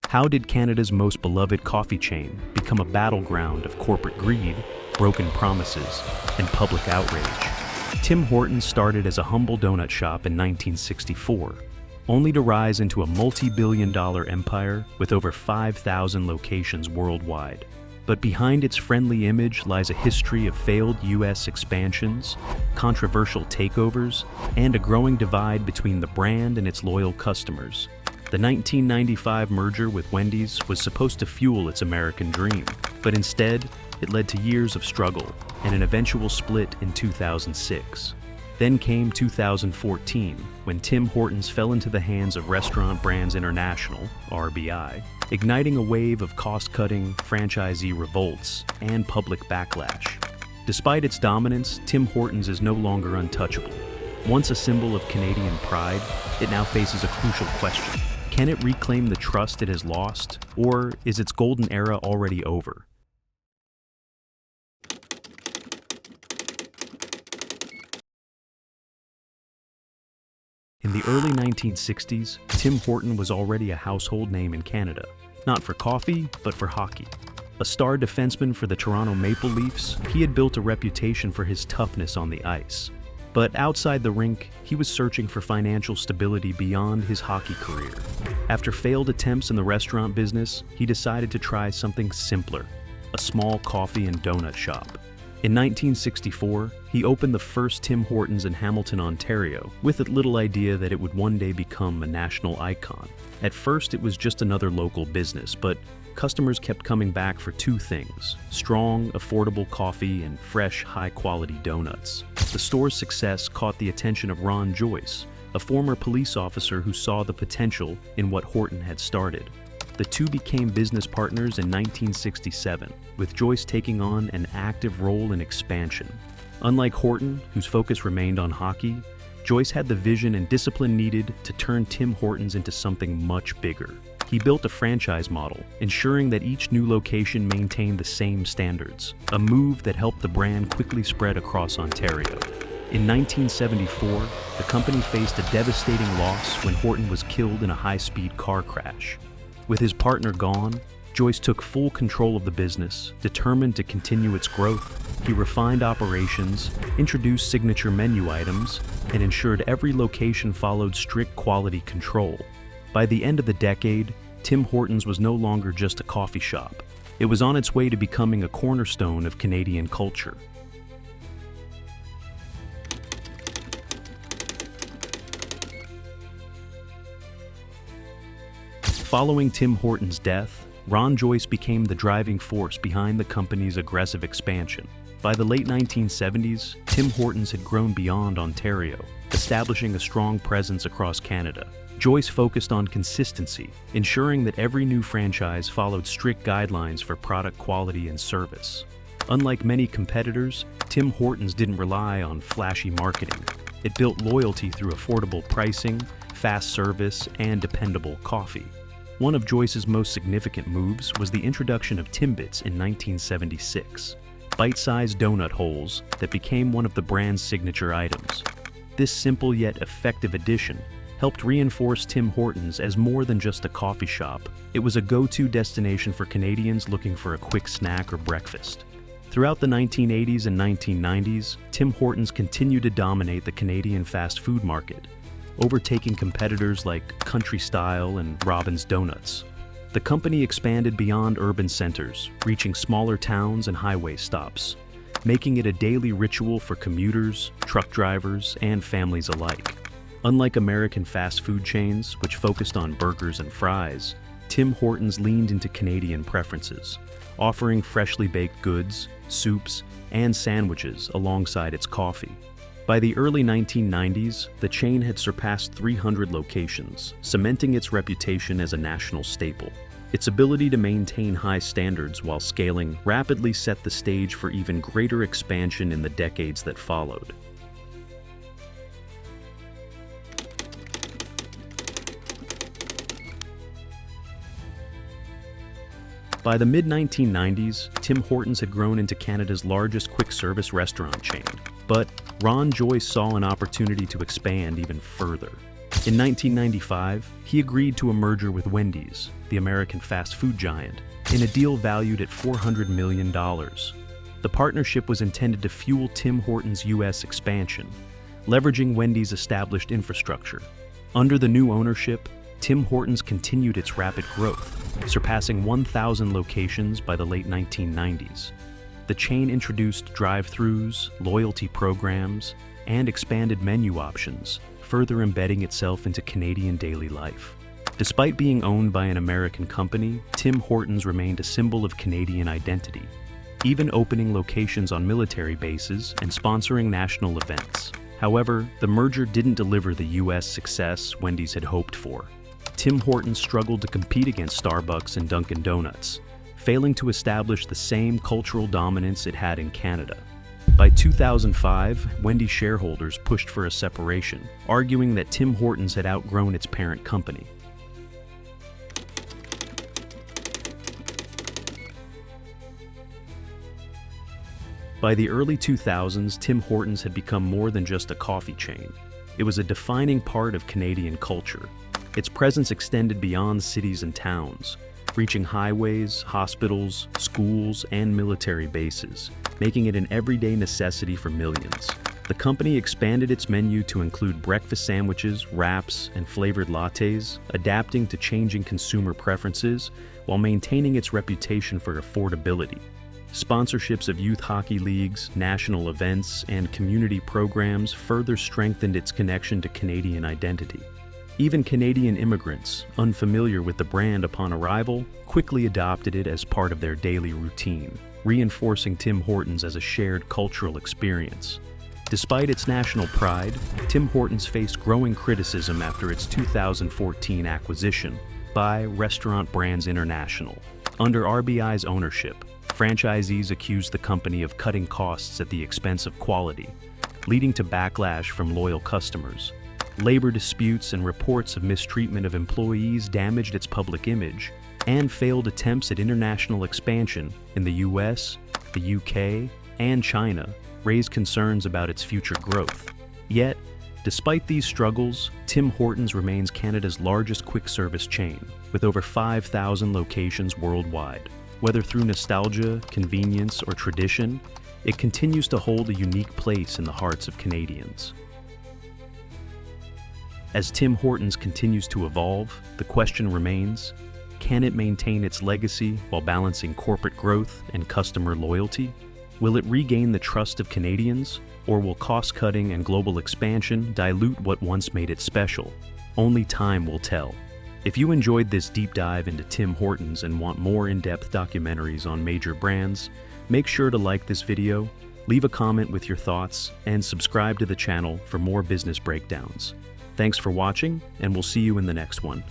How did Canada's most beloved coffee chain become a battleground of corporate greed, broken promises, and public outrage? Tim Hortons started as a humble donut shop in 1964, only to rise into a multi-billion-dollar empire with over 5,000 locations worldwide. But behind its friendly image lies a history of failed U.S. expansions, controversial takeovers, and a growing divide between the brand and its loyal customers. The 1995 merger with Wendy's was supposed to fuel its American dream, but instead, it led to years of struggle and an eventual split in 2006. Then came 2014, when Tim Hortons fell into the hands of Restaurant Brands International, RBI, igniting a wave of cost-cutting, franchisee revolts, and public backlash. Despite its dominance, Tim Hortons is no longer untouchable. Once a symbol of Canadian pride, it now faces a crucial question. Can it reclaim the trust it has lost, or is its golden era already over? In the early 1960s, Tim Horton was already a household name in Canada, not for coffee, but for hockey. A star defenseman for the Toronto Maple Leafs, he had built a reputation for his toughness on the ice. But outside the rink, he was searching for financial stability beyond his hockey career. After failed attempts in the restaurant business, he decided to try something simpler, a small coffee and donut shop. In 1964, he opened the first Tim Hortons in Hamilton, Ontario, with a little idea that it would one day become a national icon. At first, it was just another local business, but customers kept coming back for two things: strong, affordable coffee and fresh, high-quality donuts. The store's success caught the attention of Ron Joyce, a former police officer who saw the potential in what Horton had started. The two became business partners in 1967, with Joyce taking on an active role in expansion. Unlike Horton, whose focus remained on hockey, Joyce had the vision and discipline needed to turn Tim Hortons into something much bigger. He built a franchise model, ensuring that each new location maintained the same standards, a move that helped the brand quickly spread across Ontario. In 1974, the company faced a devastating loss when Horton was killed in a high-speed car crash. With his partner gone, Joyce took full control of the business, determined to continue its growth. He refined operations, introduced signature menu items, and ensured every location followed strict quality control. By the end of the decade, Tim Hortons was no longer just a coffee shop. It was on its way to becoming a cornerstone of Canadian culture. Following Tim Hortons' death, Ron Joyce became the driving force behind the company's aggressive expansion. By the late 1970s, Tim Hortons had grown beyond Ontario, establishing a strong presence across Canada. Joyce focused on consistency, ensuring that every new franchise followed strict guidelines for product quality and service. Unlike many competitors, Tim Hortons didn't rely on flashy marketing. It built loyalty through affordable pricing, fast service, and dependable coffee. One of Joyce's most significant moves was the introduction of Timbits in 1976, bite-sized donut holes that became one of the brand's signature items. This simple yet effective addition helped reinforce Tim Hortons as more than just a coffee shop. It was a go-to destination for Canadians looking for a quick snack or breakfast. Throughout the 1980s and 1990s, Tim Hortons continued to dominate the Canadian fast food market, overtaking competitors like Country Style and Robin's Donuts. The company expanded beyond urban centers, reaching smaller towns and highway stops, making it a daily ritual for commuters, truck drivers, and families alike. Unlike American fast food chains, which focused on burgers and fries, Tim Hortons leaned into Canadian preferences, offering freshly baked goods, soups, and sandwiches alongside its coffee. By the early 1990s, the chain had surpassed 300 locations, cementing its reputation as a national staple. Its ability to maintain high standards while scaling rapidly set the stage for even greater expansion in the decades that followed. By the mid-1990s, Tim Hortons had grown into Canada's largest quick-service restaurant chain, but Ron Joyce saw an opportunity to expand even further. In 1995, he agreed to a merger with Wendy's, the American fast food giant, in a deal valued at $400 million. The partnership was intended to fuel Tim Hortons' U.S. expansion, leveraging Wendy's established infrastructure. Under the new ownership, Tim Hortons continued its rapid growth, surpassing 1,000 locations by the late 1990s. The chain introduced drive-thrus, loyalty programs, and expanded menu options, further embedding itself into Canadian daily life. Despite being owned by an American company, Tim Hortons remained a symbol of Canadian identity, even opening locations on military bases and sponsoring national events. However, the merger didn't deliver the U.S. success Wendy's had hoped for. Tim Hortons struggled to compete against Starbucks and Dunkin' Donuts, failing to establish the same cultural dominance it had in Canada. By 2005, Wendy's shareholders pushed for a separation, arguing that Tim Hortons had outgrown its parent company. By the early 2000s, Tim Hortons had become more than just a coffee chain. It was a defining part of Canadian culture. Its presence extended beyond cities and towns, reaching highways, hospitals, schools, and military bases, making it an everyday necessity for millions. The company expanded its menu to include breakfast sandwiches, wraps, and flavored lattes, adapting to changing consumer preferences while maintaining its reputation for affordability. Sponsorships of youth hockey leagues, national events, and community programs further strengthened its connection to Canadian identity. Even Canadian immigrants, unfamiliar with the brand upon arrival, quickly adopted it as part of their daily routine, reinforcing Tim Hortons as a shared cultural experience. Despite its national pride, Tim Hortons faced growing criticism after its 2014 acquisition by Restaurant Brands International. Under RBI's ownership, franchisees accused the company of cutting costs at the expense of quality, leading to backlash from loyal customers. Labor disputes and reports of mistreatment of employees damaged its public image, and failed attempts at international expansion in the US, the UK, and China raised concerns about its future growth. Yet, despite these struggles, Tim Hortons remains Canada's largest quick-service chain, with over 5,000 locations worldwide. Whether through nostalgia, convenience, or tradition, it continues to hold a unique place in the hearts of Canadians. As Tim Hortons continues to evolve, the question remains, can it maintain its legacy while balancing corporate growth and customer loyalty? Will it regain the trust of Canadians, or will cost-cutting and global expansion dilute what once made it special? Only time will tell. If you enjoyed this deep dive into Tim Hortons and want more in-depth documentaries on major brands, make sure to like this video, leave a comment with your thoughts, and subscribe to the channel for more business breakdowns. Thanks for watching, and we'll see you in the next one.